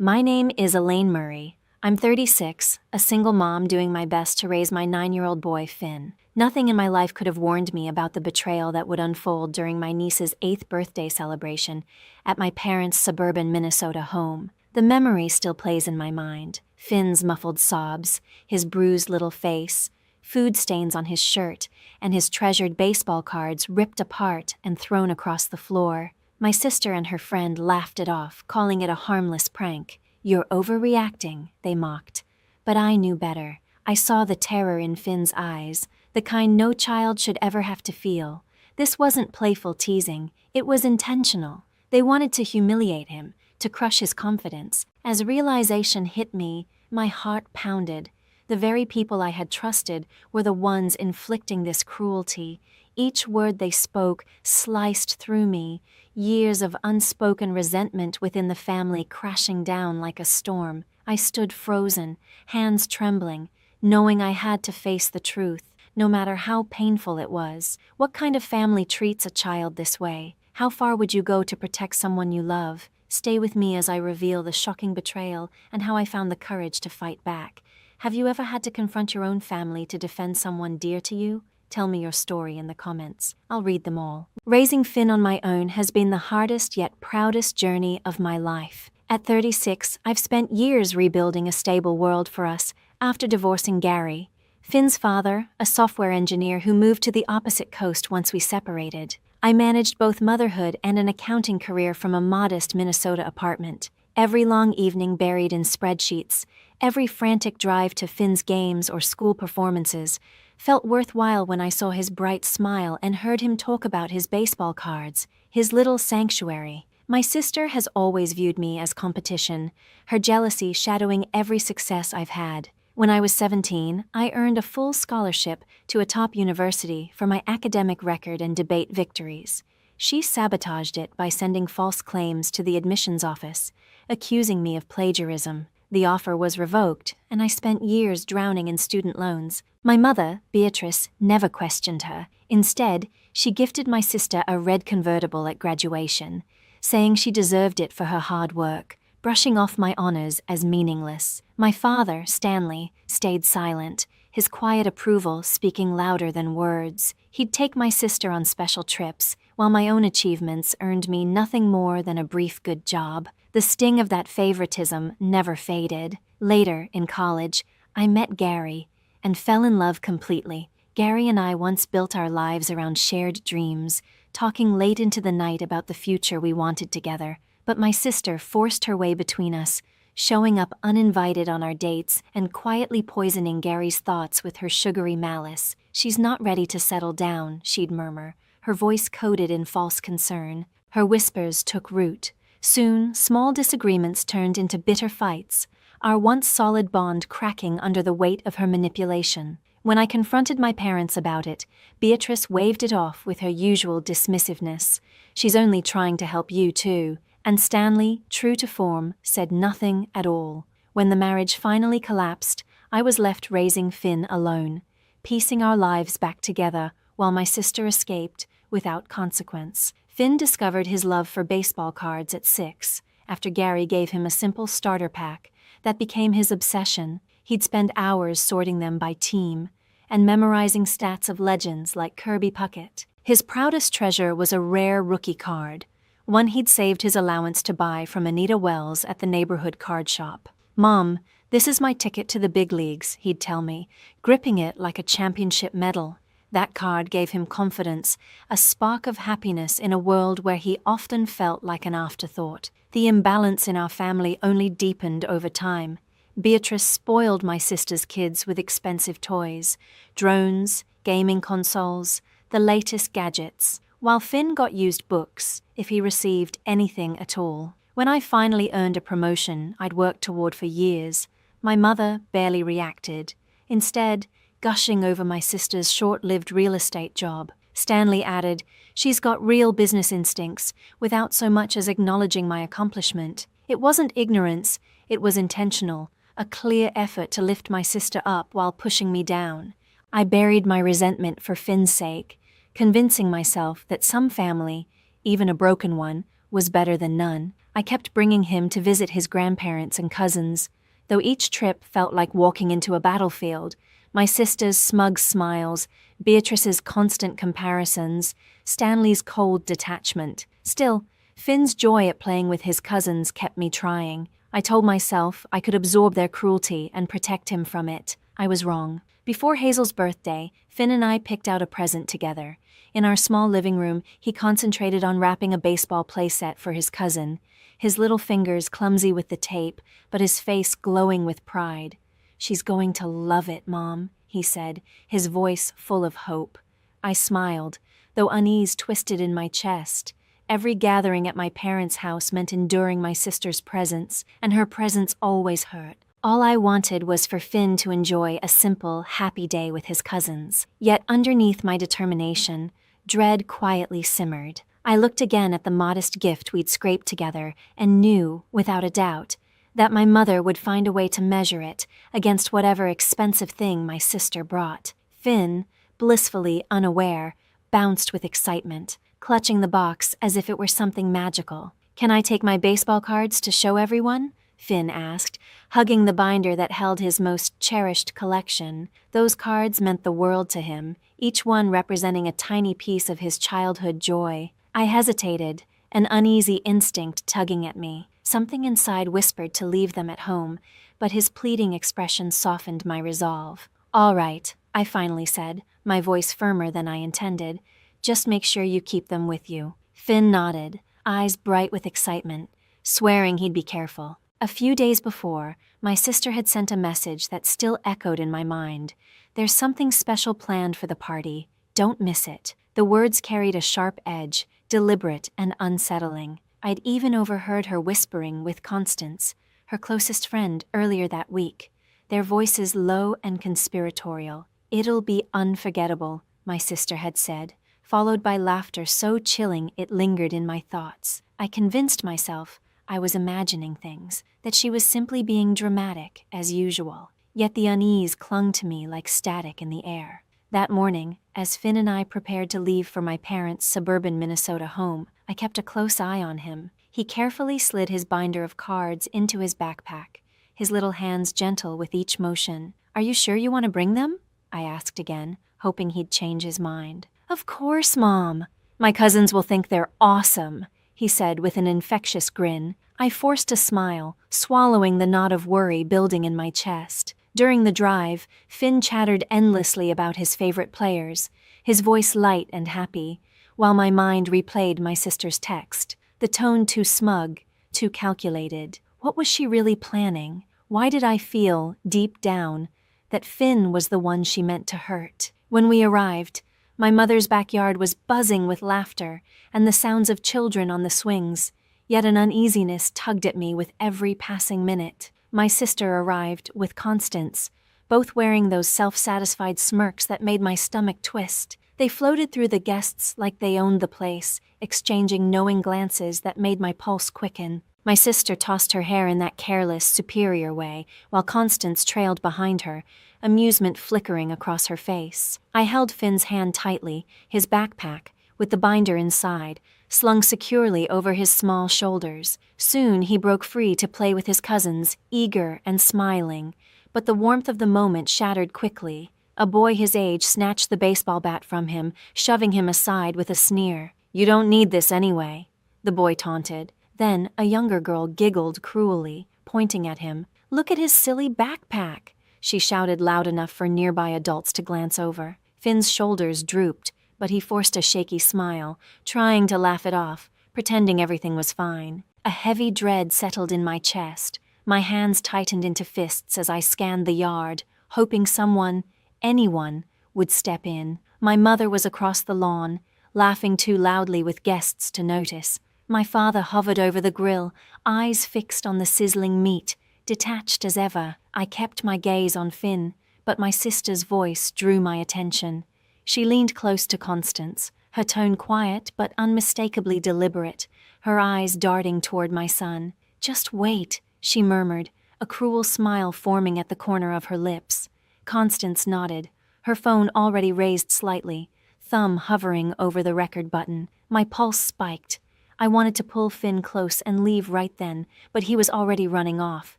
My name is Elaine Murray. I'm 36, a single mom doing my best to raise my 9-year-old boy, Finn. Nothing in my life could have warned me about the betrayal that would unfold during my niece's 8th birthday celebration at my parents' suburban Minnesota home. The memory still plays in my mind. Finn's muffled sobs, his bruised little face, food stains on his shirt, and his treasured baseball cards ripped apart and thrown across the floor. My sister and her friend laughed it off, calling it a harmless prank. "You're overreacting," they mocked. But I knew better. I saw the terror in Finn's eyes, the kind no child should ever have to feel. This wasn't playful teasing, it was intentional. They wanted to humiliate him, to crush his confidence. As realization hit me, my heart pounded. The very people I had trusted were the ones inflicting this cruelty. Each word they spoke sliced through me, years of unspoken resentment within the family crashing down like a storm. I stood frozen, hands trembling, knowing I had to face the truth, no matter how painful it was. What kind of family treats a child this way? How far would you go to protect someone you love? Stay with me as I reveal the shocking betrayal and how I found the courage to fight back. Have you ever had to confront your own family to defend someone dear to you? Tell me your story in the comments. I'll read them all. Raising Finn on my own has been the hardest yet proudest journey of my life. At 36, I've spent years rebuilding a stable world for us after divorcing Gary, Finn's father, a software engineer who moved to the opposite coast once we separated. I managed both motherhood and an accounting career from a modest Minnesota apartment. Every long evening buried in spreadsheets, every frantic drive to Finn's games or school performances felt worthwhile when I saw his bright smile and heard him talk about his baseball cards, his little sanctuary. My sister has always viewed me as competition, her jealousy shadowing every success I've had. When I was 17, I earned a full scholarship to a top university for my academic record and debate victories. She sabotaged it by sending false claims to the admissions office, accusing me of plagiarism. The offer was revoked, and I spent years drowning in student loans. My mother, Beatrice, never questioned her. Instead, she gifted my sister a red convertible at graduation, saying she deserved it for her hard work, brushing off my honors as meaningless. My father, Stanley, stayed silent, his quiet approval speaking louder than words. He'd take my sister on special trips, while my own achievements earned me nothing more than a brief good job. The sting of that favoritism never faded. Later, in college, I met Gary and fell in love completely. Gary and I once built our lives around shared dreams, talking late into the night about the future we wanted together. But my sister forced her way between us, showing up uninvited on our dates and quietly poisoning Gary's thoughts with her sugary malice. "She's not ready to settle down," she'd murmur, her voice coated in false concern. Her whispers took root. Soon, small disagreements turned into bitter fights, our once solid bond cracking under the weight of her manipulation. When I confronted my parents about it, Beatrice waved it off with her usual dismissiveness. "She's only trying to help you too." And Stanley, true to form, said nothing at all. When the marriage finally collapsed, I was left raising Finn alone, piecing our lives back together while my sister escaped without consequence. Finn discovered his love for baseball cards at 6, after Gary gave him a simple starter pack that became his obsession. He'd spend hours sorting them by team and memorizing stats of legends like Kirby Puckett. His proudest treasure was a rare rookie card, one he'd saved his allowance to buy from Anita Wells at the neighborhood card shop. "Mom, this is my ticket to the big leagues," he'd tell me, gripping it like a championship medal. That card gave him confidence, a spark of happiness in a world where he often felt like an afterthought. The imbalance in our family only deepened over time. Beatrice spoiled my sister's kids with expensive toys, drones, gaming consoles, the latest gadgets, while Finn got used books, if he received anything at all. When I finally earned a promotion I'd worked toward for years, my mother barely reacted, instead gushing over my sister's short-lived real estate job. Stanley added, "She's got real business instincts," without so much as acknowledging my accomplishment. It wasn't ignorance, it was intentional, a clear effort to lift my sister up while pushing me down. I buried my resentment for Finn's sake, convincing myself that some family, even a broken one, was better than none. I kept bringing him to visit his grandparents and cousins, though each trip felt like walking into a battlefield. My sister's smug smiles, Beatrice's constant comparisons, Stanley's cold detachment. Still, Finn's joy at playing with his cousins kept me trying. I told myself I could absorb their cruelty and protect him from it. I was wrong. Before Hazel's birthday, Finn and I picked out a present together. In our small living room, he concentrated on wrapping a baseball playset for his cousin, his little fingers clumsy with the tape, but his face glowing with pride. "She's going to love it, Mom," he said, his voice full of hope. I smiled, though unease twisted in my chest. Every gathering at my parents' house meant enduring my sister's presence, and her presence always hurt. All I wanted was for Finn to enjoy a simple, happy day with his cousins. Yet underneath my determination, dread quietly simmered. I looked again at the modest gift we'd scraped together and knew, without a doubt, that my mother would find a way to measure it against whatever expensive thing my sister brought. Finn, blissfully unaware, bounced with excitement, clutching the box as if it were something magical. "Can I take my baseball cards to show everyone?" Finn asked, hugging the binder that held his most cherished collection. Those cards meant the world to him, each one representing a tiny piece of his childhood joy. I hesitated, an uneasy instinct tugging at me. Something inside whispered to leave them at home, but his pleading expression softened my resolve. "All right," I finally said, my voice firmer than I intended. "Just make sure you keep them with you." Finn nodded, eyes bright with excitement, swearing he'd be careful. A few days before, my sister had sent a message that still echoed in my mind. "There's something special planned for the party. Don't miss it." The words carried a sharp edge, deliberate and unsettling. I'd even overheard her whispering with Constance, her closest friend, earlier that week, their voices low and conspiratorial. "It'll be unforgettable," my sister had said, followed by laughter so chilling it lingered in my thoughts. I convinced myself I was imagining things, that she was simply being dramatic, as usual. Yet the unease clung to me like static in the air. That morning, as Finn and I prepared to leave for my parents' suburban Minnesota home, I kept a close eye on him. He carefully slid his binder of cards into his backpack, his little hands gentle with each motion. "Are you sure you want to bring them?" I asked again, hoping he'd change his mind. "Of course, Mom. My cousins will think they're awesome," he said with an infectious grin. I forced a smile, swallowing the knot of worry building in my chest. During the drive, Finn chattered endlessly about his favorite players, his voice light and happy, while my mind replayed my sister's text, the tone too smug, too calculated. What was she really planning? Why did I feel, deep down, that Finn was the one she meant to hurt? When we arrived, my mother's backyard was buzzing with laughter and the sounds of children on the swings, yet an uneasiness tugged at me with every passing minute. My sister arrived with Constance, both wearing those self-satisfied smirks that made my stomach twist. They floated through the guests like they owned the place, exchanging knowing glances that made my pulse quicken. My sister tossed her hair in that careless, superior way, while Constance trailed behind her, amusement flickering across her face. I held Finn's hand tightly, his backpack, with the binder inside, slung securely over his small shoulders. Soon he broke free to play with his cousins, eager and smiling. But the warmth of the moment shattered quickly. A boy his age snatched the baseball bat from him, shoving him aside with a sneer. "You don't need this anyway," the boy taunted. Then a younger girl giggled cruelly, pointing at him. "Look at his silly backpack," she shouted loud enough for nearby adults to glance over. Finn's shoulders drooped, but he forced a shaky smile, trying to laugh it off, pretending everything was fine. A heavy dread settled in my chest. My hands tightened into fists as I scanned the yard, hoping someone, anyone, would step in. My mother was across the lawn, laughing too loudly with guests to notice. My father hovered over the grill, eyes fixed on the sizzling meat, detached as ever. I kept my gaze on Finn, but my sister's voice drew my attention. She leaned close to Constance, her tone quiet but unmistakably deliberate, her eyes darting toward my son. "Just wait," she murmured, a cruel smile forming at the corner of her lips. Constance nodded, her phone already raised slightly, thumb hovering over the record button. My pulse spiked. I wanted to pull Finn close and leave right then, but he was already running off,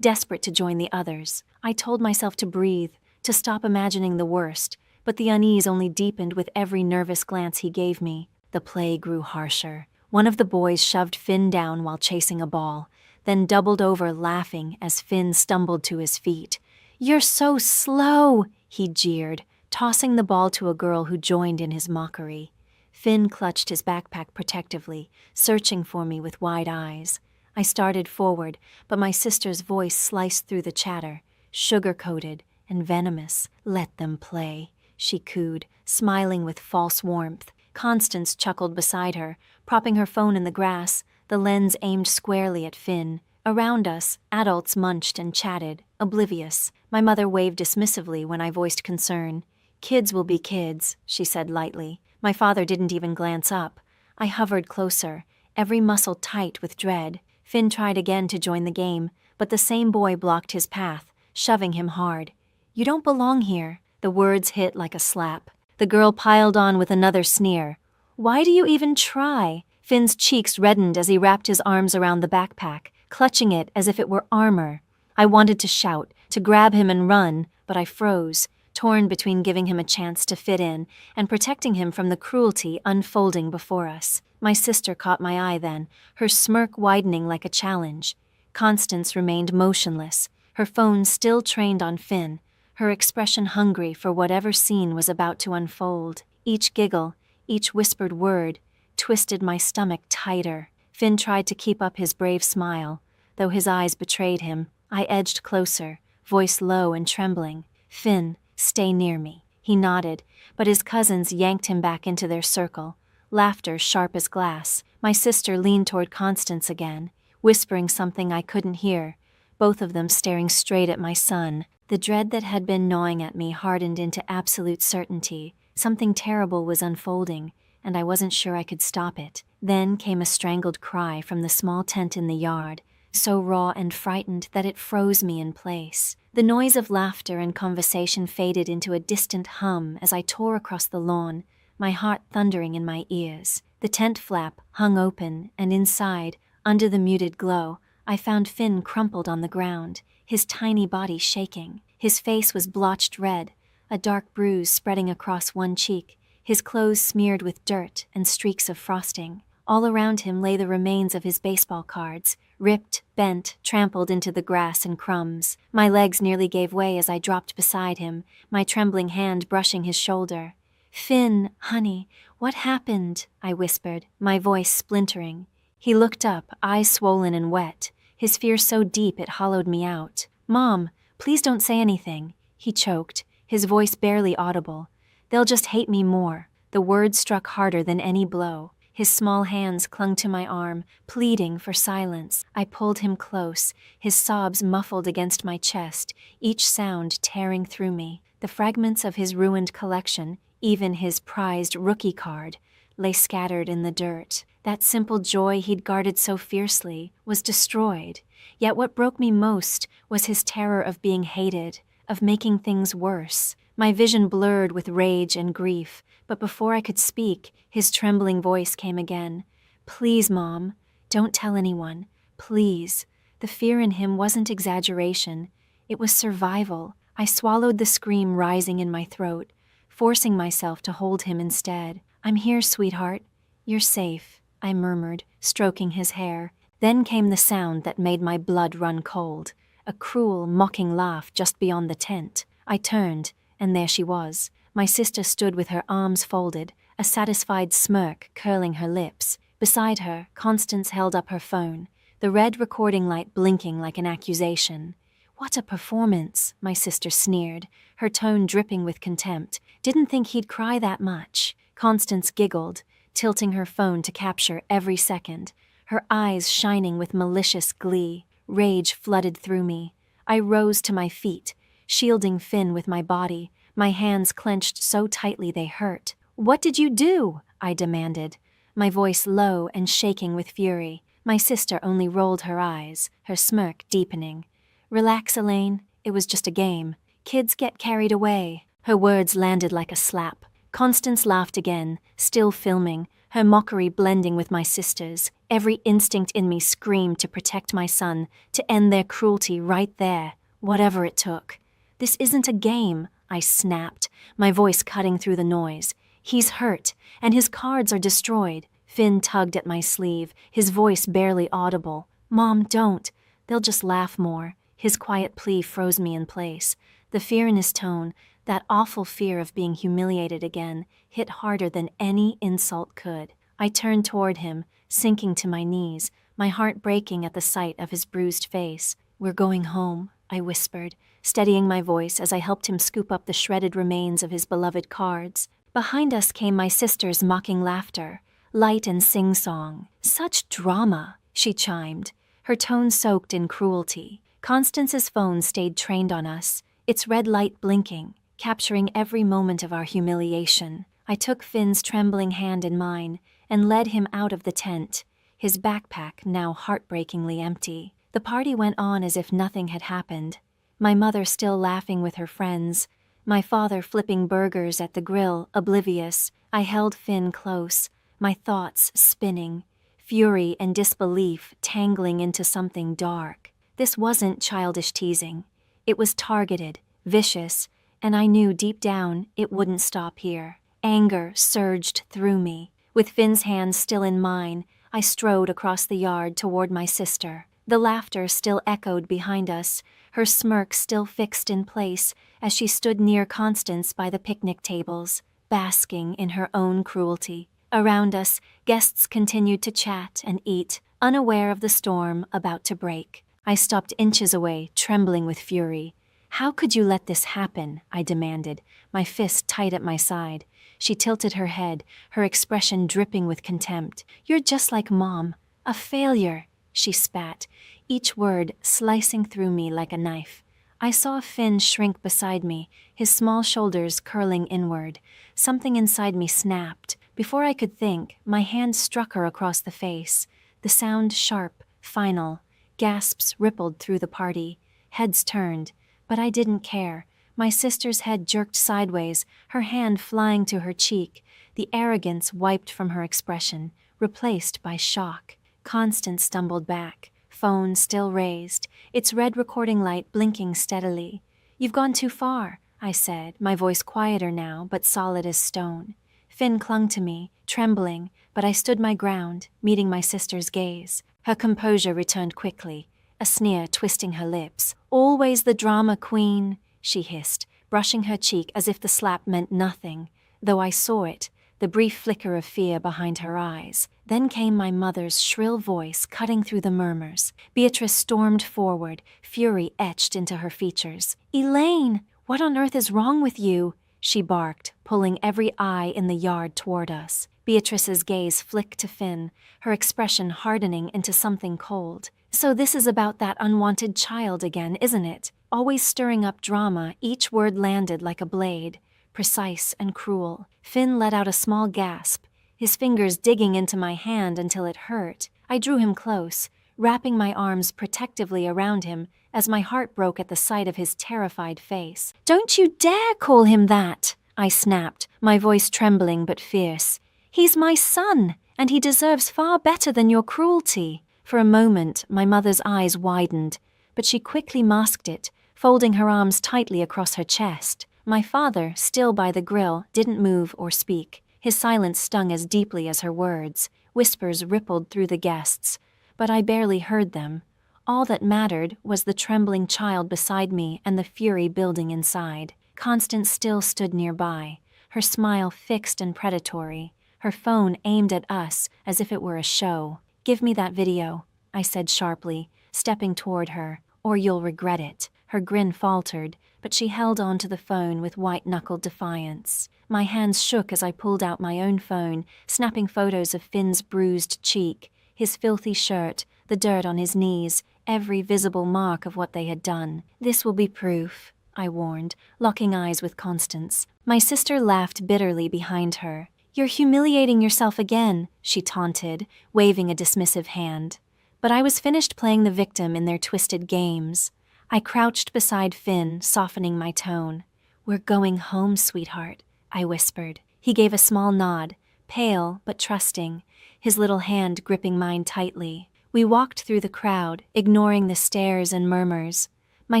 desperate to join the others. I told myself to breathe, to stop imagining the worst, but the unease only deepened with every nervous glance he gave me. The play grew harsher. One of the boys shoved Finn down while chasing a ball, then doubled over laughing as Finn stumbled to his feet. "You're so slow," he jeered, tossing the ball to a girl who joined in his mockery. Finn clutched his backpack protectively, searching for me with wide eyes. I started forward, but my sister's voice sliced through the chatter, sugar-coated and venomous. "Let them play," she cooed, smiling with false warmth. Constance chuckled beside her, propping her phone in the grass, the lens aimed squarely at Finn. Around us, adults munched and chatted, oblivious. My mother waved dismissively when I voiced concern. "Kids will be kids," she said lightly. My father didn't even glance up. I hovered closer, every muscle tight with dread. Finn tried again to join the game, but the same boy blocked his path, shoving him hard. "You don't belong here." The words hit like a slap. The girl piled on with another sneer. "Why do you even try?" Finn's cheeks reddened as he wrapped his arms around the backpack, clutching it as if it were armor. I wanted to shout, to grab him and run, but I froze, torn between giving him a chance to fit in and protecting him from the cruelty unfolding before us. My sister caught my eye then, her smirk widening like a challenge. Constance remained motionless, her phone still trained on Finn, her expression hungry for whatever scene was about to unfold. Each giggle, each whispered word, twisted my stomach tighter. Finn tried to keep up his brave smile, though his eyes betrayed him. I edged closer, voice low and trembling. "Finn, stay near me." He nodded, but his cousins yanked him back into their circle, laughter sharp as glass. My sister leaned toward Constance again, whispering something I couldn't hear, both of them staring straight at my son. The dread that had been gnawing at me hardened into absolute certainty. Something terrible was unfolding, and I wasn't sure I could stop it. Then came a strangled cry from the small tent in the yard, so raw and frightened that it froze me in place. The noise of laughter and conversation faded into a distant hum as I tore across the lawn, my heart thundering in my ears. The tent flap hung open, and inside, under the muted glow, I found Finn crumpled on the ground, his tiny body shaking. His face was blotched red, a dark bruise spreading across one cheek, his clothes smeared with dirt and streaks of frosting. All around him lay the remains of his baseball cards, ripped, bent, trampled into the grass and crumbs. My legs nearly gave way as I dropped beside him, my trembling hand brushing his shoulder. "Finn, honey, what happened?" I whispered, my voice splintering. He looked up, eyes swollen and wet, his fear so deep it hollowed me out. "Mom, please don't say anything," he choked, his voice barely audible. "They'll just hate me more." The words struck harder than any blow. His small hands clung to my arm, pleading for silence. I pulled him close, his sobs muffled against my chest, each sound tearing through me. The fragments of his ruined collection, even his prized rookie card, lay scattered in the dirt. That simple joy he'd guarded so fiercely was destroyed. Yet what broke me most was his terror of being hated, of making things worse. My vision blurred with rage and grief, but before I could speak, his trembling voice came again. "Please, Mom, don't tell anyone. Please." The fear in him wasn't exaggeration. It was survival. I swallowed the scream rising in my throat, forcing myself to hold him instead. "I'm here, sweetheart. You're safe," I murmured, stroking his hair. Then came the sound that made my blood run cold, a cruel, mocking laugh just beyond the tent. I turned, and there she was. My sister stood with her arms folded, a satisfied smirk curling her lips. Beside her, Constance held up her phone, the red recording light blinking like an accusation. "What a performance," my sister sneered, her tone dripping with contempt. "Didn't think he'd cry that much." Constance giggled, tilting her phone to capture every second, her eyes shining with malicious glee. Rage flooded through me. I rose to my feet, shielding Finn with my body, my hands clenched so tightly they hurt. "What did you do?" I demanded, my voice low and shaking with fury. My sister only rolled her eyes, her smirk deepening. "Relax, Elaine. It was just a game. Kids get carried away." Her words landed like a slap. Constance laughed again, still filming, her mockery blending with my sister's. Every instinct in me screamed to protect my son, to end their cruelty right there, whatever it took. "This isn't a game," I snapped, my voice cutting through the noise. "He's hurt, and his cards are destroyed." Finn tugged at my sleeve, his voice barely audible. "Mom, don't. They'll just laugh more." His quiet plea froze me in place. The fear in his tone, that awful fear of being humiliated again, hit harder than any insult could. I turned toward him, sinking to my knees, my heart breaking at the sight of his bruised face. "We're going home," I whispered, steadying my voice as I helped him scoop up the shredded remains of his beloved cards. Behind us came my sister's mocking laughter, light and sing-song. "Such drama," she chimed, her tone soaked in cruelty. Constance's phone stayed trained on us, its red light blinking, capturing every moment of our humiliation. I took Finn's trembling hand in mine and led him out of the tent, his backpack now heartbreakingly empty. The party went on as if nothing had happened, my mother still laughing with her friends, my father flipping burgers at the grill, oblivious. I held Finn close, my thoughts spinning, fury and disbelief tangling into something dark. This wasn't childish teasing. It was targeted, vicious, and I knew deep down it wouldn't stop here. Anger surged through me. With Finn's hands still in mine, I strode across the yard toward my sister. The laughter still echoed behind us, her smirk still fixed in place as she stood near Constance by the picnic tables, basking in her own cruelty. Around us, guests continued to chat and eat, unaware of the storm about to break. I stopped inches away, trembling with fury. "How could you let this happen?" I demanded, my fist tight at my side. She tilted her head, her expression dripping with contempt. "You're just like Mom. A failure," she spat, each word slicing through me like a knife. I saw Finn shrink beside me, his small shoulders curling inward. Something inside me snapped. Before I could think, my hand struck her across the face. The sound sharp, final. Gasps rippled through the party. Heads turned, but I didn't care. My sister's head jerked sideways, her hand flying to her cheek, the arrogance wiped from her expression, replaced by shock. Constance stumbled back, phone still raised, its red recording light blinking steadily. "You've gone too far," I said, my voice quieter now but solid as stone. Finn clung to me, trembling, but I stood my ground, meeting my sister's gaze. Her composure returned quickly, a sneer twisting her lips. "Always the drama queen," she hissed, brushing her cheek as if the slap meant nothing, though I saw it, the brief flicker of fear behind her eyes. Then came my mother's shrill voice cutting through the murmurs. Beatrice stormed forward, fury etched into her features. "Elaine, what on earth is wrong with you?" she barked, pulling every eye in the yard toward us. Beatrice's gaze flicked to Finn, her expression hardening into something cold. "So this is about that unwanted child again, isn't it? Always stirring up drama, each word landed like a blade, precise and cruel." Finn let out a small gasp, his fingers digging into my hand until it hurt. I drew him close, wrapping my arms protectively around him as my heart broke at the sight of his terrified face. "Don't you dare call him that!" I snapped, my voice trembling but fierce. "He's my son, and he deserves far better than your cruelty." For a moment, my mother's eyes widened, but she quickly masked it, folding her arms tightly across her chest. My father, still by the grill, didn't move or speak. His silence stung as deeply as her words. Whispers rippled through the guests, but I barely heard them. All that mattered was the trembling child beside me and the fury building inside. Constance still stood nearby, her smile fixed and predatory, her phone aimed at us as if it were a show. "Give me that video," I said sharply, stepping toward her, "or you'll regret it." Her grin faltered, but she held on to the phone with white-knuckled defiance. My hands shook as I pulled out my own phone, snapping photos of Finn's bruised cheek, his filthy shirt, the dirt on his knees, every visible mark of what they had done. "This will be proof," I warned, locking eyes with Constance. My sister laughed bitterly behind her. "You're humiliating yourself again," she taunted, waving a dismissive hand. But I was finished playing the victim in their twisted games. I crouched beside Finn, softening my tone. "We're going home, sweetheart," I whispered. He gave a small nod, pale but trusting, his little hand gripping mine tightly. We walked through the crowd, ignoring the stares and murmurs. My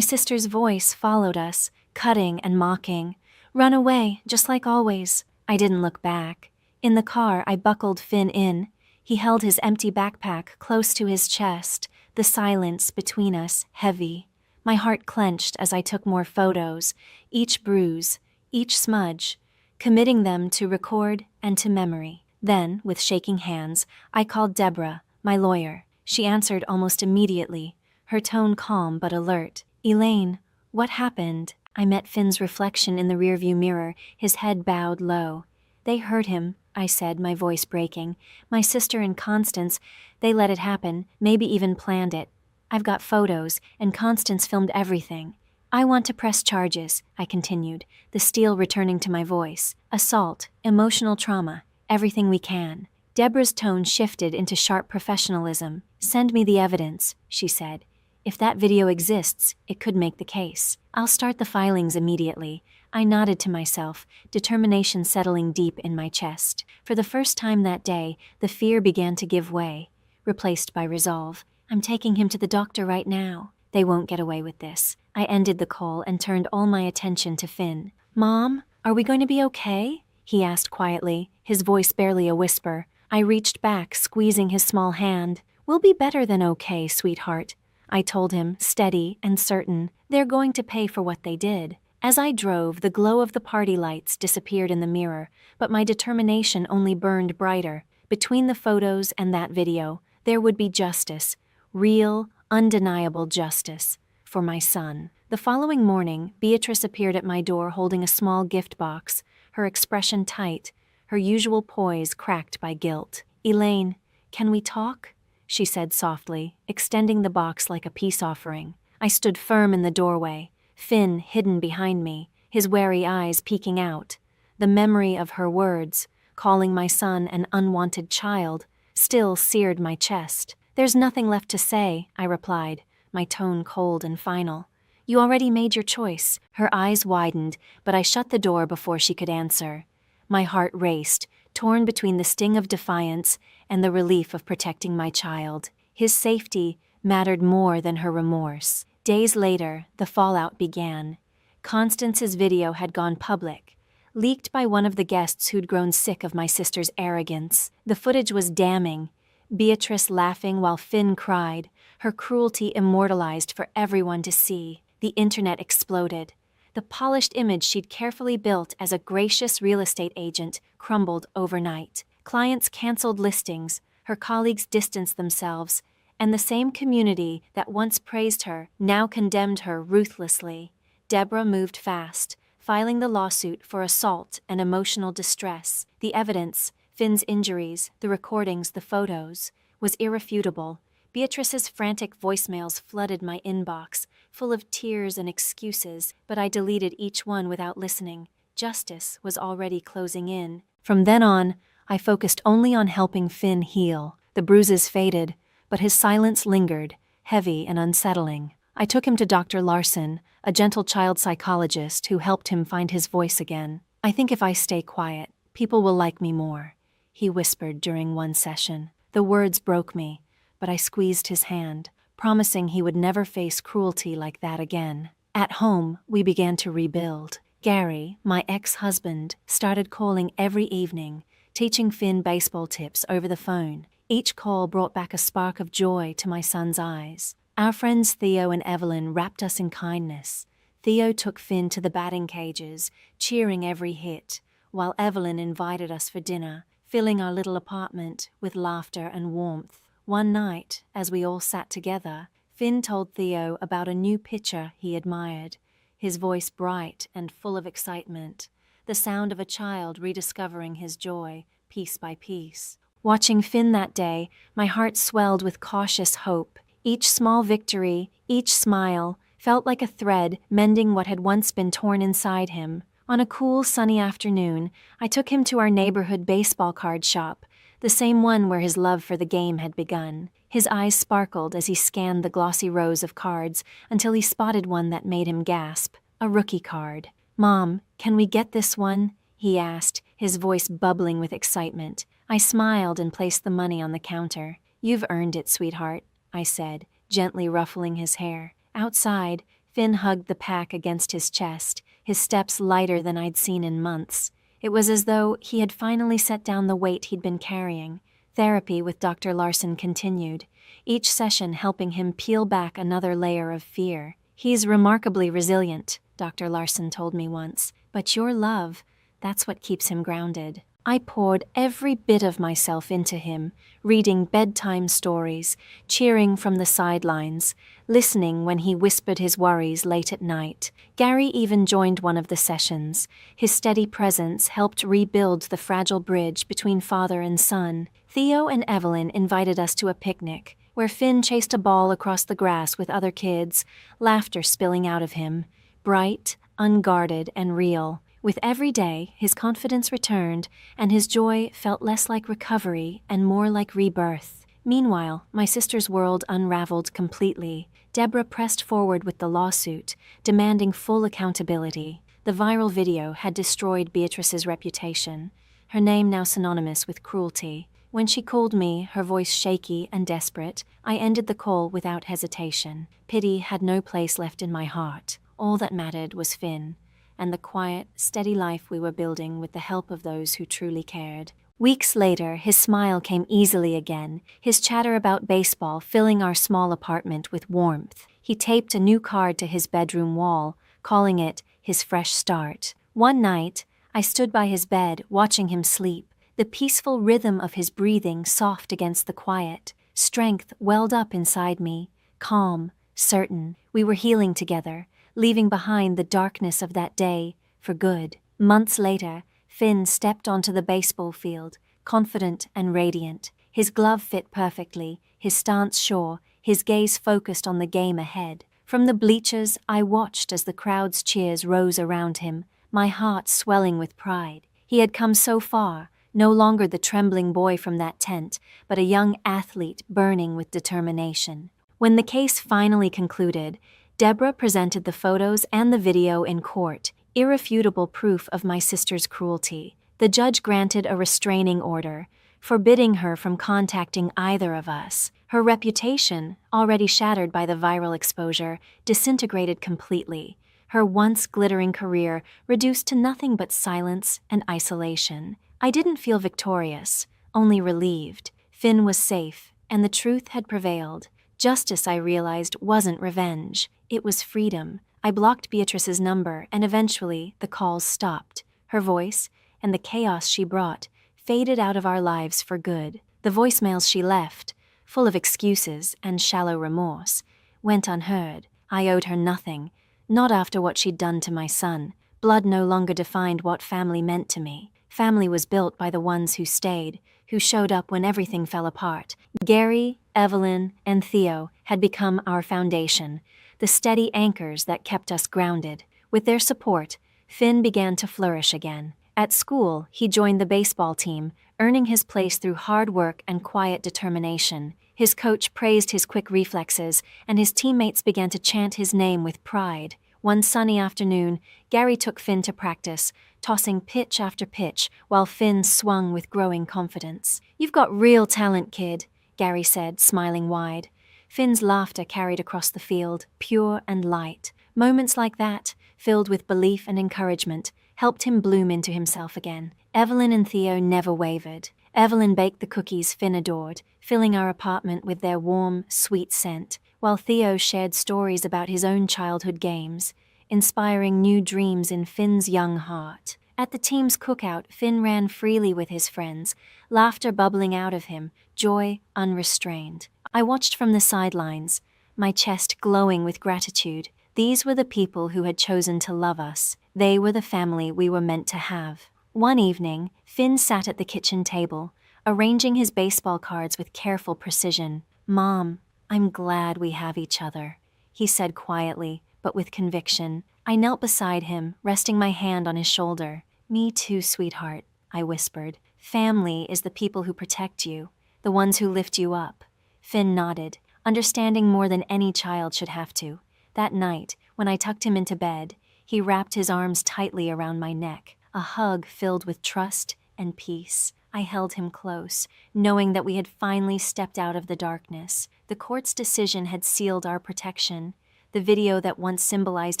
sister's voice followed us, cutting and mocking. "Run away, just like always." I didn't look back. In the car, I buckled Finn in. He held his empty backpack close to his chest, the silence between us heavy. My heart clenched as I took more photos, each bruise, each smudge, committing them to record and to memory. Then, with shaking hands, I called Deborah, my lawyer. She answered almost immediately, her tone calm but alert. "Elaine, what happened?" I met Finn's reflection in the rearview mirror, his head bowed low. "They hurt him," I said, my voice breaking. "My sister and Constance, they let it happen, maybe even planned it. I've got photos, and Constance filmed everything. I want to press charges," I continued, the steel returning to my voice. "Assault, emotional trauma, everything we can." Deborah's tone shifted into sharp professionalism. "Send me the evidence," she said. "If that video exists, it could make the case. I'll start the filings immediately." I nodded to myself, determination settling deep in my chest. For the first time that day, the fear began to give way, replaced by resolve. "I'm taking him to the doctor right now. They won't get away with this." I ended the call and turned all my attention to Finn. "Mom, are we going to be okay?" he asked quietly, his voice barely a whisper. I reached back, squeezing his small hand. "We'll be better than okay, sweetheart," I told him, steady and certain. "They're going to pay for what they did." As I drove, the glow of the party lights disappeared in the mirror, but my determination only burned brighter. Between the photos and that video, there would be justice. Real, undeniable justice. For my son. The following morning, Beatrice appeared at my door holding a small gift box, her expression tight, her usual poise cracked by guilt. "Elaine, can we talk?" she said softly, extending the box like a peace offering. I stood firm in the doorway, Finn hidden behind me, his wary eyes peeking out. The memory of her words, calling my son an unwanted child, still seared my chest. "There's nothing left to say," I replied, my tone cold and final. "You already made your choice." Her eyes widened, but I shut the door before she could answer. My heart raced, torn between the sting of defiance and the relief of protecting my child. His safety mattered more than her remorse. Days later, the fallout began. Constance's video had gone public, leaked by one of the guests who'd grown sick of my sister's arrogance. The footage was damning. Beatrice laughing while Finn cried, her cruelty immortalized for everyone to see. The internet exploded. The polished image she'd carefully built as a gracious real estate agent crumbled overnight. Clients canceled listings, her colleagues distanced themselves, and the same community that once praised her now condemned her ruthlessly. Deborah moved fast, filing the lawsuit for assault and emotional distress. The evidence, Finn's injuries, the recordings, the photos, was irrefutable. Beatrice's frantic voicemails flooded my inbox, full of tears and excuses, but I deleted each one without listening. Justice was already closing in. From then on, I focused only on helping Finn heal. The bruises faded, but his silence lingered, heavy and unsettling. I took him to Dr. Larson, a gentle child psychologist who helped him find his voice again. "I think if I stay quiet, people will like me more," he whispered during one session. The words broke me, but I squeezed his hand, promising he would never face cruelty like that again. At home, we began to rebuild. Gary, my ex-husband, started calling every evening, teaching Finn baseball tips over the phone. Each call brought back a spark of joy to my son's eyes. Our friends Theo and Evelyn wrapped us in kindness. Theo took Finn to the batting cages, cheering every hit, while Evelyn invited us for dinner, filling our little apartment with laughter and warmth. One night, as we all sat together, Finn told Theo about a new pitcher he admired, his voice bright and full of excitement, the sound of a child rediscovering his joy, piece by piece. Watching Finn that day, my heart swelled with cautious hope. Each small victory, each smile, felt like a thread mending what had once been torn inside him. On a cool, sunny afternoon, I took him to our neighborhood baseball card shop, the same one where his love for the game had begun. His eyes sparkled as he scanned the glossy rows of cards until he spotted one that made him gasp, a rookie card. "Mom, can we get this one?" he asked, his voice bubbling with excitement. I smiled and placed the money on the counter. "You've earned it, sweetheart," I said, gently ruffling his hair. Outside, Finn hugged the pack against his chest, his steps lighter than I'd seen in months. It was as though he had finally set down the weight he'd been carrying. Therapy with Dr. Larson continued, each session helping him peel back another layer of fear. "He's remarkably resilient," Dr. Larson told me once, "but your love, that's what keeps him grounded." I poured every bit of myself into him, reading bedtime stories, cheering from the sidelines, listening when he whispered his worries late at night. Gary even joined one of the sessions. His steady presence helped rebuild the fragile bridge between father and son. Theo and Evelyn invited us to a picnic, where Finn chased a ball across the grass with other kids, laughter spilling out of him, bright, unguarded, and real. With every day, his confidence returned, and his joy felt less like recovery and more like rebirth. Meanwhile, my sister's world unraveled completely. Deborah pressed forward with the lawsuit, demanding full accountability. The viral video had destroyed Beatrice's reputation, her name now synonymous with cruelty. When she called me, her voice shaky and desperate, I ended the call without hesitation. Pity had no place left in my heart. All that mattered was Finn, and the quiet, steady life we were building with the help of those who truly cared. Weeks later, his smile came easily again, his chatter about baseball filling our small apartment with warmth. He taped a new card to his bedroom wall, calling it his fresh start. One night, I stood by his bed, watching him sleep, the peaceful rhythm of his breathing soft against the quiet. Strength welled up inside me, calm, certain. We were healing together, leaving behind the darkness of that day for good. Months later, Finn stepped onto the baseball field, confident and radiant. His glove fit perfectly, his stance sure, his gaze focused on the game ahead. From the bleachers, I watched as the crowd's cheers rose around him, my heart swelling with pride. He had come so far, no longer the trembling boy from that tent, but a young athlete burning with determination. When the case finally concluded, Deborah presented the photos and the video in court, irrefutable proof of my sister's cruelty. The judge granted a restraining order, forbidding her from contacting either of us. Her reputation, already shattered by the viral exposure, disintegrated completely. Her once glittering career reduced to nothing but silence and isolation. I didn't feel victorious, only relieved. Finn was safe, and the truth had prevailed. Justice, I realized, wasn't revenge. It was freedom. I blocked Beatrice's number, and eventually the calls stopped. Her voice, and the chaos she brought, faded out of our lives for good. The voicemails she left, full of excuses and shallow remorse, went unheard. I owed her nothing, not after what she'd done to my son. Blood no longer defined what family meant to me. Family was built by the ones who stayed, who showed up when everything fell apart. Gary, Evelyn, and Theo had become our foundation, the steady anchors that kept us grounded. With their support, Finn began to flourish again. At school, he joined the baseball team, earning his place through hard work and quiet determination. His coach praised his quick reflexes, and his teammates began to chant his name with pride. One sunny afternoon, Gary took Finn to practice, tossing pitch after pitch while Finn swung with growing confidence. "You've got real talent, kid," Gary said, smiling wide. Finn's laughter carried across the field, pure and light. Moments like that, filled with belief and encouragement, helped him bloom into himself again. Evelyn and Theo never wavered. Evelyn baked the cookies Finn adored, filling our apartment with their warm, sweet scent, while Theo shared stories about his own childhood games, inspiring new dreams in Finn's young heart. At the team's cookout, Finn ran freely with his friends, laughter bubbling out of him, joy unrestrained. I watched from the sidelines, my chest glowing with gratitude. These were the people who had chosen to love us. They were the family we were meant to have. One evening, Finn sat at the kitchen table, arranging his baseball cards with careful precision. "Mom, I'm glad we have each other," he said quietly, but with conviction. I knelt beside him, resting my hand on his shoulder. "Me too, sweetheart," I whispered. "Family is the people who protect you, the ones who lift you up." Finn nodded, understanding more than any child should have to. That night, when I tucked him into bed, he wrapped his arms tightly around my neck. a hug filled with trust and peace. I held him close, knowing that we had finally stepped out of the darkness. The court's decision had sealed our protection. The video that once symbolized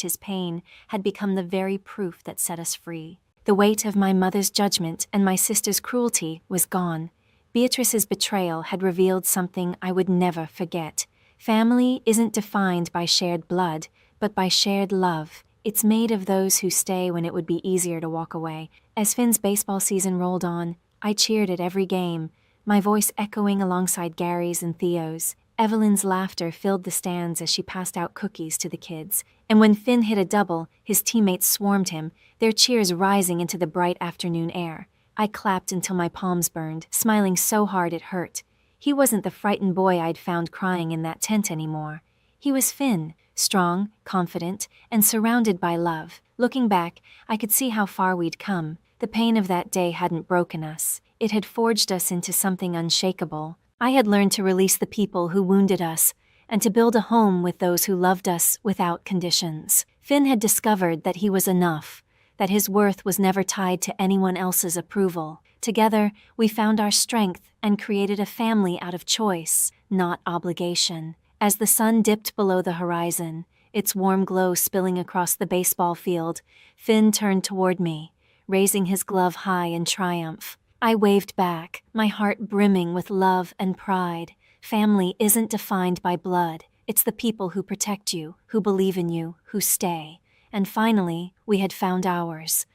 his pain had become the very proof that set us free. The weight of my mother's judgment and my sister's cruelty was gone. Beatrice's betrayal had revealed something I would never forget. Family isn't defined by shared blood, but by shared love. It's made of those who stay when it would be easier to walk away. As Finn's baseball season rolled on, I cheered at every game, my voice echoing alongside Gary's and Theo's. Evelyn's laughter filled the stands as she passed out cookies to the kids. And when Finn hit a double, his teammates swarmed him, their cheers rising into the bright afternoon air. I clapped until my palms burned, smiling so hard it hurt. He wasn't the frightened boy I'd found crying in that tent anymore. He was Finn, strong, confident, and surrounded by love. Looking back, I could see how far we'd come. The pain of that day hadn't broken us. It had forged us into something unshakable. I had learned to release the people who wounded us, and to build a home with those who loved us without conditions. Finn had discovered that he was enough, that his worth was never tied to anyone else's approval. Together, we found our strength and created a family out of choice, not obligation. As the sun dipped below the horizon, its warm glow spilling across the baseball field, Finn turned toward me, raising his glove high in triumph. I waved back, my heart brimming with love and pride. Family isn't defined by blood. It's the people who protect you, who believe in you, who stay. And finally, we had found ours.